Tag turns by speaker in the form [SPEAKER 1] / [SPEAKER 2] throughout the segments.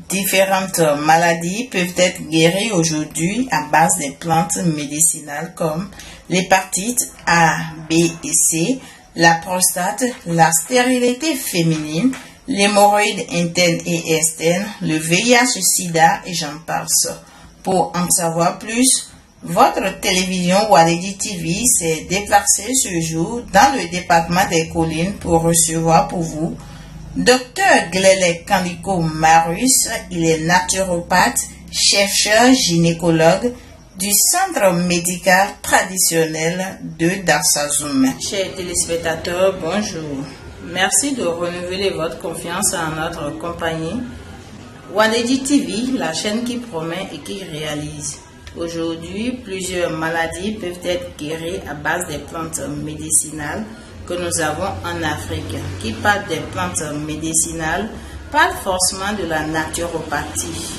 [SPEAKER 1] Différentes maladies peuvent être guéries aujourd'hui à base des plantes médicinales comme l'hépatite A, B et C, la prostate, la stérilité féminine, l'hémorroïde interne et externe, le VIH-Sida et j'en passe. Pour en savoir plus, votre télévision Waledi TV s'est déplacée ce jour dans le département des collines pour recevoir pour vous Dr Glele Kandiko Marius. Il est naturopathe, chercheur gynécologue du Centre médical traditionnel de Dassazoum. Chers téléspectateurs, bonjour. Merci de renouveler votre confiance en notre compagnie. Waledi TV, la chaîne qui promet et qui réalise. Aujourd'hui, plusieurs maladies peuvent être guéries à base des plantes médicinales que nous avons en Afrique. Qui parle des plantes médicinales parle forcément de la naturopathie.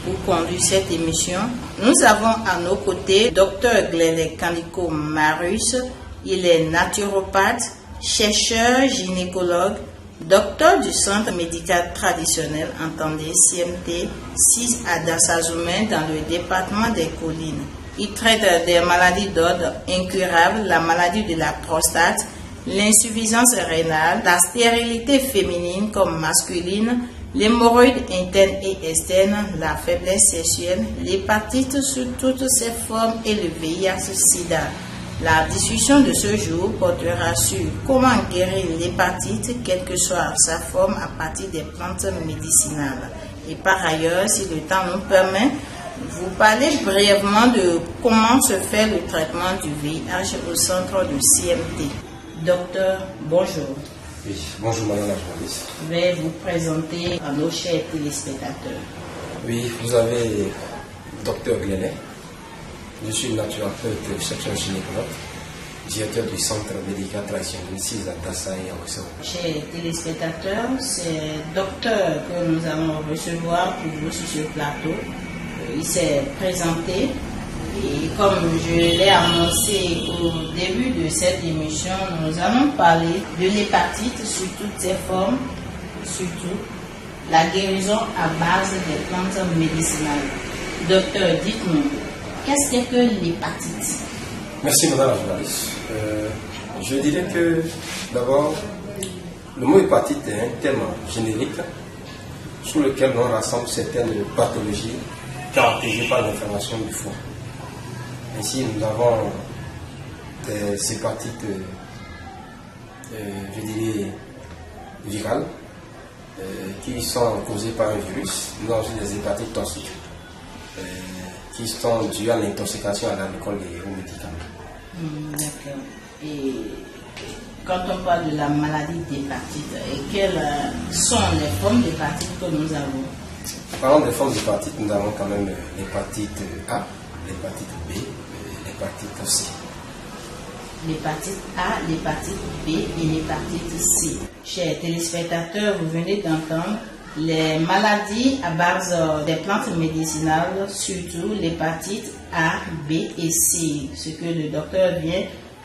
[SPEAKER 1] Pour conduire cette émission, nous avons à nos côtés Dr Glele Kandiko Marius. Il est naturopathe, chercheur gynécologue, docteur du Centre médical traditionnel, entendez CMT 6 à Dassazoum dans le département des collines. Il traite des maladies d'ordre incurable, la maladie de la prostate, l'insuffisance rénale, la stérilité féminine comme masculine, l'hémorroïde interne et externe, la faiblesse sexuelle, l'hépatite sous toutes ses formes et le VIH-Sida. La discussion de ce jour portera sur comment guérir l'hépatite, quelle que soit sa forme, à partir des plantes médicinales. Et par ailleurs, si le temps nous permet, vous parler brièvement de comment se fait le traitement du VIH au centre de CMT. Docteur, bonjour.
[SPEAKER 2] Oui, bonjour madame la journaliste.
[SPEAKER 1] Je vais vous présenter à nos chers téléspectateurs.
[SPEAKER 2] Oui, vous avez Dr Glele. Je suis naturopathe, chercheur gynécologue, directeur du Centre médical traditionnel 6 à Dassa et à Ouessao.
[SPEAKER 1] Chers téléspectateurs, c'est docteur que nous allons recevoir pour vous sur ce plateau. Il s'est présenté et comme je l'ai annoncé au début de cette émission, nous allons parler de l'hépatite sous toutes ses formes, surtout la guérison à base des plantes médicinales. Docteur, dites-nous, qu'est-ce que l'hépatite?
[SPEAKER 2] Merci madame la journaliste. Je dirais que d'abord, le mot hépatite est un terme générique sous lequel on rassemble certaines pathologies caractérisées par l'inflammation du foie. Ainsi, nous avons des hépatites, je dirais, virales, qui sont causées par un virus. Nous avons aussi des hépatites toxiques, qui sont dues à l'intoxication à l'alcool et aux médicaments.
[SPEAKER 1] D'accord. Et quand on parle de la maladie d'hépatite, quelles sont les formes d'hépatite que nous avons?
[SPEAKER 2] Parlant des formes d'hépatite, nous avons quand même l'hépatite A, l'hépatite B, l'hépatite C.
[SPEAKER 1] L'hépatite A, l'hépatite B et l'hépatite C. Chers téléspectateurs, vous venez d'entendre les maladies à base des plantes médicinales, surtout l'hépatite A, B et C, ce que le docteur vient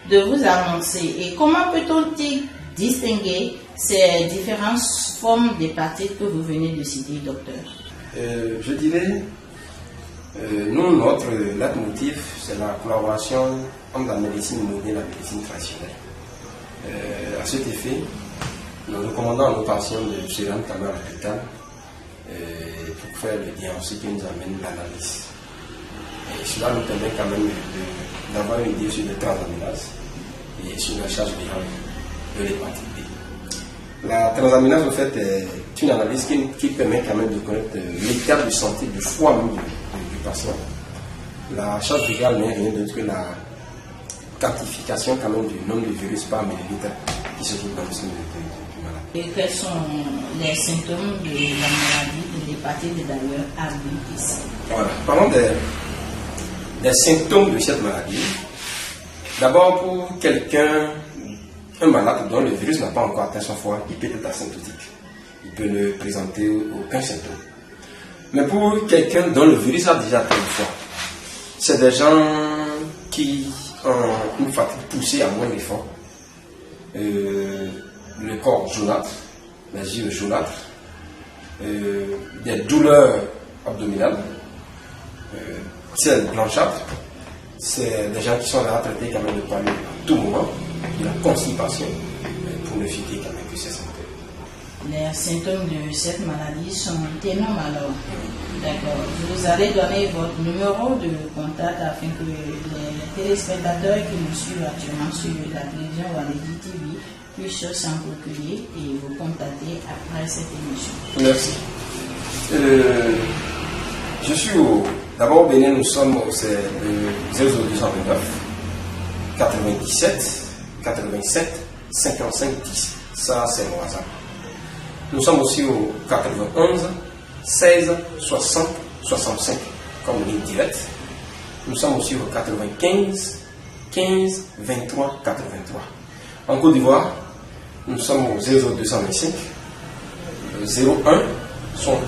[SPEAKER 1] de vous annoncer. Et comment peut-on distinguer ces différentes formes d'hépatite que vous venez de citer, docteur?
[SPEAKER 2] Je dirais, nous, notre leitmotiv, c'est la collaboration entre la médecine moderne et la médecine traditionnelle. À cet effet, nous recommandons à nos patients de se rendre quand même à l'hôpital pour faire le diagnostic qui nous amène l'analyse. Et cela nous permet quand même d'avoir une idée sur les transaminases et sur la charge virale de l'hépatite B. La transaminase, en fait, est une analyse qui permet quand même de connaître l'état de santé du foie même du patient. La charge virale n'est rien d'autre que la quantification quand même du nombre de virus par millilitre qui se trouve dans le sang du malade.
[SPEAKER 1] Et quels sont les symptômes de la maladie de l'hépatite d'ailleurs A, B et C?
[SPEAKER 2] Voilà. Parlons des symptômes de cette maladie. D'abord, pour quelqu'un, un malade dont le virus n'a pas encore atteint son foie, il peut être asymptotique. Il peut ne présenter aucun symptôme. Mais pour quelqu'un dont le virus a déjà atteint le foie, c'est des gens qui ont une fatigue poussée à moins d'effort, le corps jaunâtre, les yeux jaunâtres, des douleurs abdominales, celles blanchâtres. C'est des gens qui sont là à traiter quand même de palud à tout moment, de la constipation, pour ne citer quand même que ces symptômes.
[SPEAKER 1] Les symptômes de cette maladie sont énormes alors. D'accord. Vous allez donner votre numéro de contact afin que les téléspectateurs qui nous suivent actuellement sur la télévision Waledi TV puissent s'en procurer et vous contacter après cette émission.
[SPEAKER 2] Merci. Je suis d'abord au Bénin, nous sommes au 0229 97 87 55 10. Ça, c'est mon hasard. Nous sommes aussi au 91 16 60 65 comme ligne directe. Nous sommes aussi au 95 15 23 83. En Côte d'Ivoire, nous sommes au 0225 01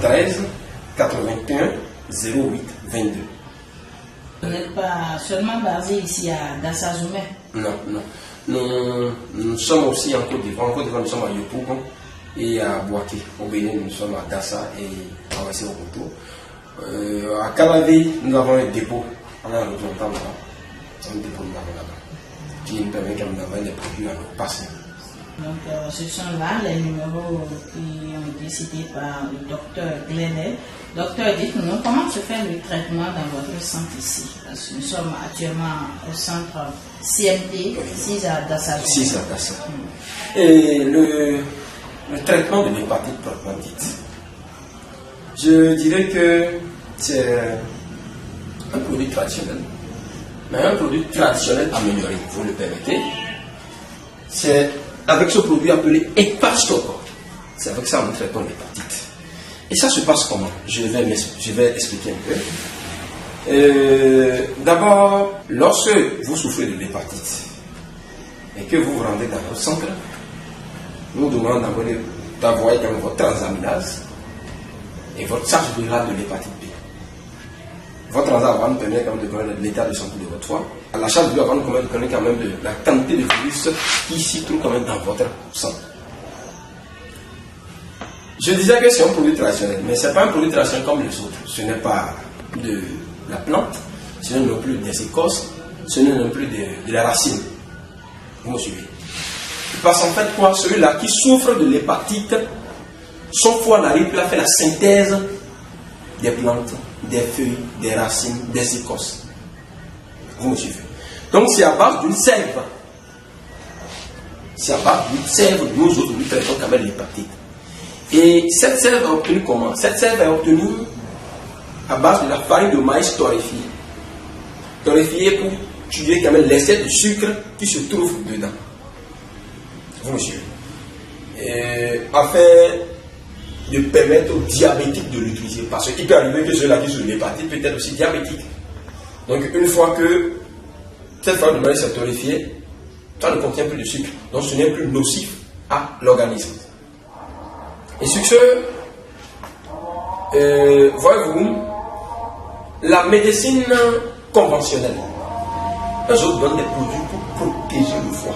[SPEAKER 2] 13 81 08 22.
[SPEAKER 1] Vous n'êtes pas seulement basé ici à Dassa-Zoumé?
[SPEAKER 2] Non, non. Nous sommes aussi en Côte d'Ivoire. En Côte d'Ivoire, nous sommes à Yopougon et à Boaké. Au Bénin, nous sommes à Dassa et à Ouessé-Okoto. À Calavé, nous avons un dépôt. On a un représentant là-bas. Un dépôt nous avons là-bas qui nous permet quand même d'avoir des produits à nos patients.
[SPEAKER 1] Donc, ce sont là les numéros qui ont été cités par le docteur Glenel. Docteur, dites-nous comment se fait le traitement dans votre centre ici? Parce que nous sommes actuellement au centre CMT, 6 à Dassa.
[SPEAKER 2] 6 à Dassa. Et le traitement de l'hépatite proprement dite, je dirais que c'est un produit traditionnel, mais un produit traditionnel amélioré, vous le permettez. C'est avec ce produit appelé Hepastocor. C'est avec ça que nous traitons l'hépatite. Et ça se passe comment? Je vais expliquer un peu. D'abord, lorsque vous souffrez de l'hépatite et que vous vous rendez dans notre centre, nous demandons d'envoyer votre transaminase et votre charge virale de l'hépatite B. Votre transaminase nous permet quand même de connaître l'état de santé de votre foie. La charge virale nous permet de connaître quand même de la quantité de virus qui s'y trouve quand même dans votre sang. Je disais que c'est un produit traditionnel, mais ce n'est pas un produit traditionnel comme les autres. Ce n'est pas de la plante, ce n'est non plus des écorces, ce n'est non plus de la racine. Vous me suivez? Parce en fait quoi, celui-là qui souffre de l'hépatite, son foie n'arrive plus à faire la synthèse des plantes, des feuilles, des racines, des écorces. Vous me suivez? Donc c'est à base d'une sève. C'est à base d'une sève, nous autres, nous traitons quand même l'hépatite. Et cette sève est obtenue comment? Cette sève est obtenue à base de la farine de maïs torréfiée. Torréfiée pour tuer quand même l'excès de sucre qui se trouve dedans. Vous me suivez? Afin de permettre aux diabétiques de l'utiliser. Parce qu'il peut arriver que ceux-là qui sont l'hépatite peut être aussi diabétique. Donc une fois que cette farine de maïs est torréfiée, ça ne contient plus de sucre. Donc ce n'est plus nocif à l'organisme. Et sur ce, voyez-vous, la médecine conventionnelle, eux autres donnent des produits pour protéger le foie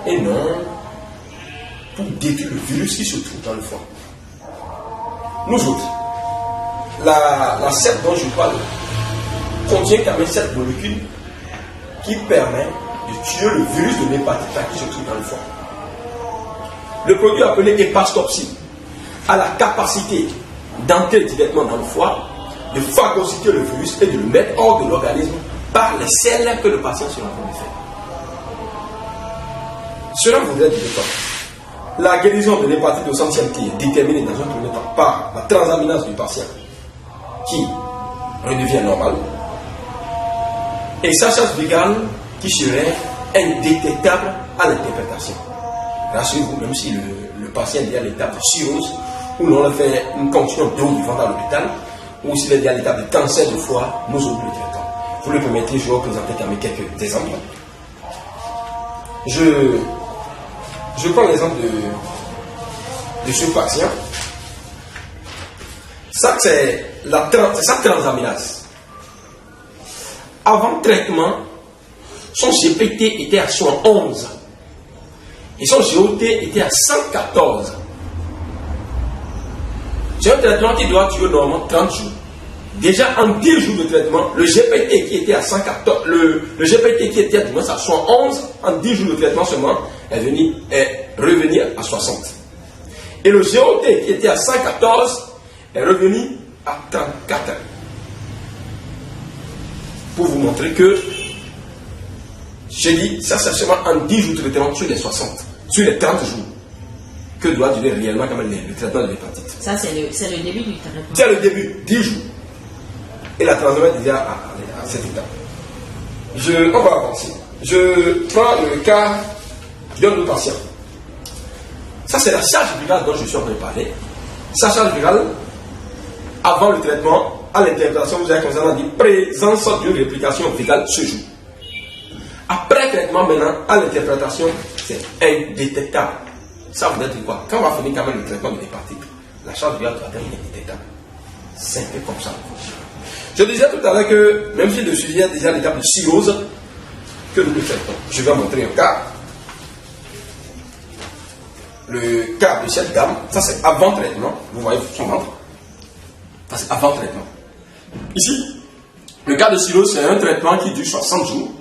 [SPEAKER 2] et non pour détruire le virus qui se trouve dans le foie. Nous autres, la sève dont je parle contient quand même cette molécule qui permet de tuer le virus de l'hépatite qui se trouve dans le foie. Le produit appelé Hepastocor a la capacité d'entrer directement dans le foie, de phagocyter le virus et de le mettre hors de l'organisme par les selles que le patient sera en train de faire. Cela voudrait dire quoi? La guérison de l'hépatite au centre CMT est déterminée dans un premier temps par la transaminase du patient qui redevient normale et sa charge virale qui serait indétectable à l'interprétation. Rassurez-vous, même si le patient est à l'état de cirrhose, ou l'on fait une ponction d'eau du ventre à l'hôpital, ou s'il est à l'état de cancer de foie, nous oublions le traitons. Vous le permettez, je vais vous présenter quand même quelques exemples. Je prends l'exemple de ce patient. Ça, c'est sa transaminase. Avant le traitement, son GPT était à 111 et son GOT était à 114. C'est un traitement qui doit durer normalement 30 jours. Déjà en 10 jours de traitement, le GPT qui était à 114, le GPT qui était à 111, en 10 jours de traitement seulement, est revenu à 60. Et le GOT qui était à 114 est revenu à 34. Pour vous montrer que, j'ai dit, ça c'est seulement en 10 jours de traitement sur les 60, sur les 30 jours, que doit durer réellement quand même le traitement de l'hépatite.
[SPEAKER 1] Ça c'est le début du traitement.
[SPEAKER 2] C'est le début, 10 jours. Et la transformation est déjà à cet état. On va avancer. Je prends le cas d'un autre patient. Ça, c'est la charge virale dont je suis en train de parler. Sa charge virale, avant le traitement, à l'interprétation, vous avez concernant dit présence d'une réplication virale ce jour. Après le traitement, maintenant, à l'interprétation, c'est indétectable. Ça veut dire quoi? Quand on va finir quand même le traitement de l'hépatite, la charge virale doit être indétectable. C'est un peu comme ça. Je disais tout à l'heure que, même si le sujet est déjà l'étape de cirrhose, que nous traitons. Je vais montrer un cas. Le cas de cette dame, ça c'est avant traitement. Vous voyez son ventre. Ça c'est avant traitement. Ici, le cas de cirrhose, c'est un traitement qui dure 60 jours.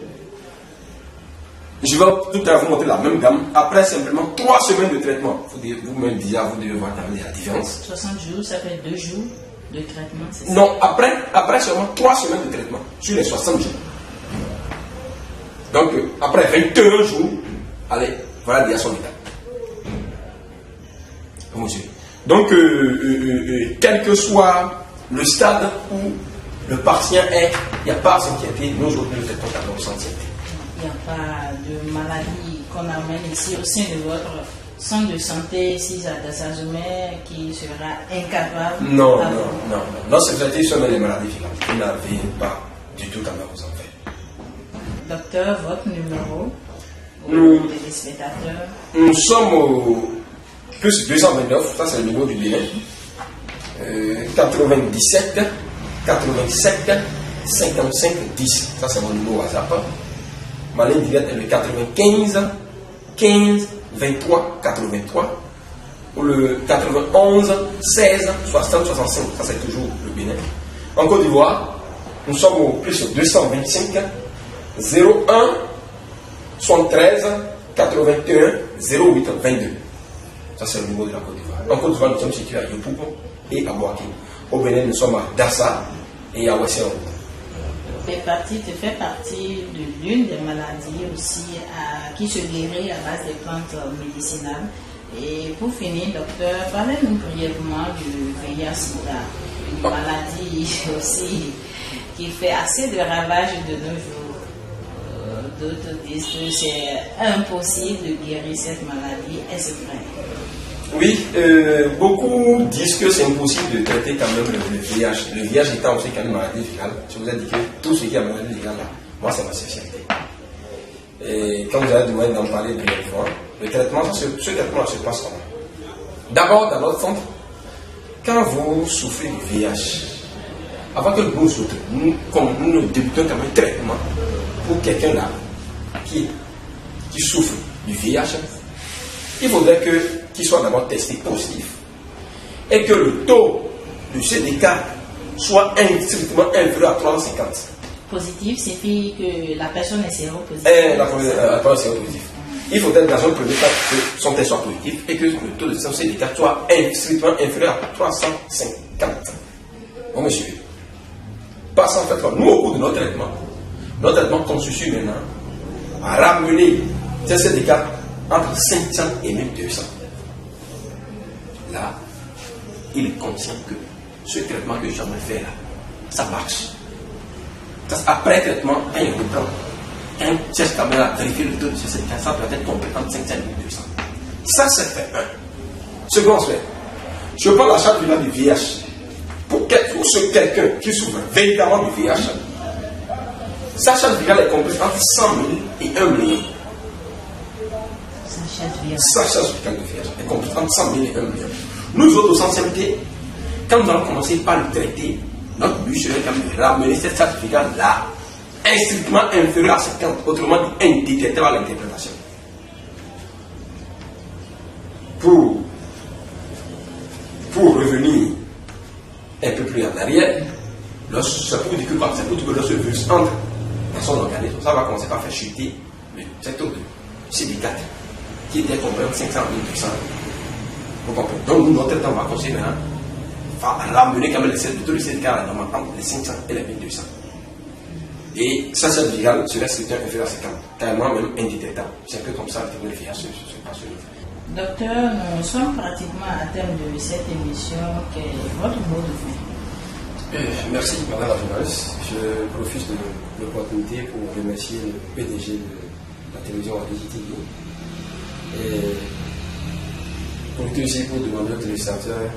[SPEAKER 2] Je vais tout à l'heure vous montrer la même gamme. Après simplement 3 semaines de traitement. Vous-même déjà, vous devez voir quand même la différence.
[SPEAKER 1] 60 jours, ça fait 2 jours de traitement, c'est ça?
[SPEAKER 2] Non, après seulement 3 semaines de traitement, sur les 60 jours. Donc, après 21 jours, allez, voilà déjà son état. Monsieur. Donc, quel que soit le stade où le patient est, il n'y a pas à s'inquiéter. Nous aujourd'hui, nous traitons d'abord sans s'inquiéter.
[SPEAKER 1] Il n'y a pas de maladie qu'on amène ici au sein de votre centre de santé, si ça mère qui sera incapable.
[SPEAKER 2] Non, c'est seulement les maladies virales. Vous n'avez pas du tout à vous en faire.
[SPEAKER 1] Docteur, votre numéro
[SPEAKER 2] Nous,
[SPEAKER 1] des téléspectateurs.
[SPEAKER 2] Nous sommes au plus 229, ça c'est le numéro du Bénin. 97 87 55 10, ça c'est mon numéro WhatsApp. Ma ligne directe est le 95 15 23 83 ou le 91 16 60 65, ça c'est toujours le Bénin. En Côte d'Ivoire, nous sommes au plus 225 01 73 81 08 22. Ça c'est le niveau de la Côte d'Ivoire. En Côte d'Ivoire, nous sommes situés à Yopougon et à Boaké. Au Bénin, nous sommes à Dassa et à Ouessé-Ouro.
[SPEAKER 1] L'hépatite fait partie de l'une des maladies aussi qui se guérit à base des plantes médicinales. Et pour finir, docteur, parlez-nous brièvement du VIH-Sida, une maladie aussi qui fait assez de ravages de nos jours. D'autres disent que c'est impossible de guérir cette maladie. Est-ce vrai?
[SPEAKER 2] Oui, beaucoup disent que c'est impossible de traiter quand même le VIH. Le VIH étant aussi quand même une maladie virale. Je vous ai dit que tout ce qui est maladie virale là, moi c'est ma spécialité. Et quand vous avez demandé d'en parler brièvement, le traitement, ce traitement se passe comment? D'abord, dans notre centre, quand vous souffrez du VIH, avant que nous autres, comme nous débutons quand même un traitement pour quelqu'un là qui souffre du VIH, il faudrait qu'il soit d'abord testé positif et que le taux de CDK soit strictement inférieur à 350.
[SPEAKER 1] Positif signifie que la personne est séropositive.
[SPEAKER 2] La personne est séropositive. Il faudrait dans un premier temps que son test soit positif et que le taux de CDK soit strictement inférieur à 350. Bon monsieur, passons en fait, nous au cours de notre traitement consiste maintenant à ramener ces CDK entre 500 et même 200. Là, il est conscient que ce traitement que j'aimerais faire là, ça marche. Après traitement, quand il reprend, un test caméra à vérifier le taux de ce CDK, ça doit être compétent de 500 et 200. Ça, c'est fait un. Second aspect, je prends la charge du VIH. Pour quelqu'un qui souffre véritablement du VIH, sa charge virale est comprise entre 100 000 et 1 million. Sa charge virale de VIH est comprise entre 100 000 et 1 million. Nous autres, au centre CMT, quand nous allons commencer par le traiter, notre but serait quand même de ramener cette charge virale là, strictement inférieure à 50, autrement dit indétectable à l'interprétation. Pour revenir Ça prouve que quoi? Ça prouve que lorsque le virus entre dans son organisme, ça va commencer par faire chuter le taux de CD4 qui était compris entre 500 et 1200. Vous comprenez? Donc nous, notre temps va consister maintenant à ramener quand même le taux de CD4 à la normale entre les 500 et les 1200. Et ça, c'est viral sur l'inscripteur inférieur à 50, carrément même indétectable. C'est un peu comme ça que le VIH se passe.
[SPEAKER 1] Docteur, nous sommes pratiquement à terme de cette émission. Quel est votre mot de fin?
[SPEAKER 2] Merci, madame la journaliste. Je profite de l'opportunité pour remercier le PDG de la télévision RDJ-TV et profiter aussi pour demander aux téléspectateurs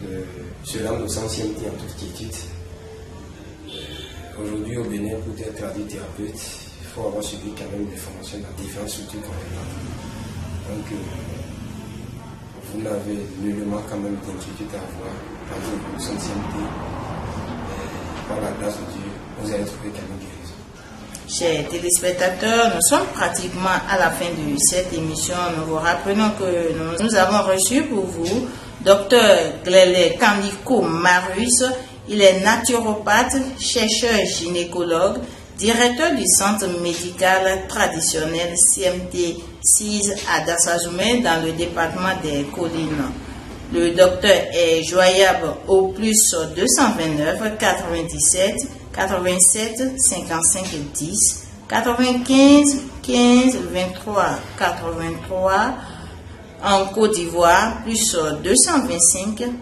[SPEAKER 2] de se rendre au centre CMT en toute quiétude. Aujourd'hui, au Bénin, pour être traduit thérapeute, il faut avoir suivi quand même des formations dans différentes structures compétentes. Donc, vous n'avez nullement quand même d'inquiétude à avoir par exemple au centre CMT. Par la grâce de Dieu, vous allez trouver quand même guérison.
[SPEAKER 1] Chers téléspectateurs, nous sommes pratiquement à la fin de cette émission. Nous vous rappelons que nous avons reçu pour vous Dr Glele Kandiko Marius. Il est naturopathe, chercheur gynécologue, directeur du centre médical traditionnel CMT 6 à Dassazoumé dans le département des Collines. Le docteur est joignable au plus 229 97 87 55 10 95 15 23 83 en Côte d'Ivoire plus 225 01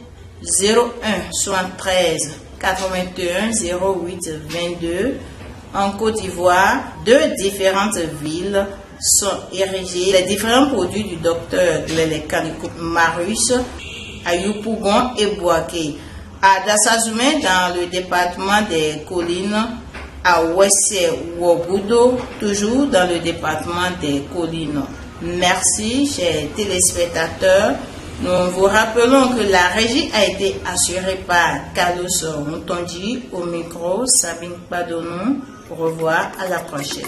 [SPEAKER 1] 73 81 08 22 en Côte d'Ivoire. Deux différentes villes sont érigées. Les différents produits du docteur Glele Kandiko Marius à Yopougon et Boaké, à Dassazoumé dans le département des Collines, à Ouessé Wobudo, toujours dans le département des Collines. Merci, chers téléspectateurs. Nous vous rappelons que la régie a été assurée par Carlos Mutonji, au micro Sabine Padonou. Au revoir, à la prochaine.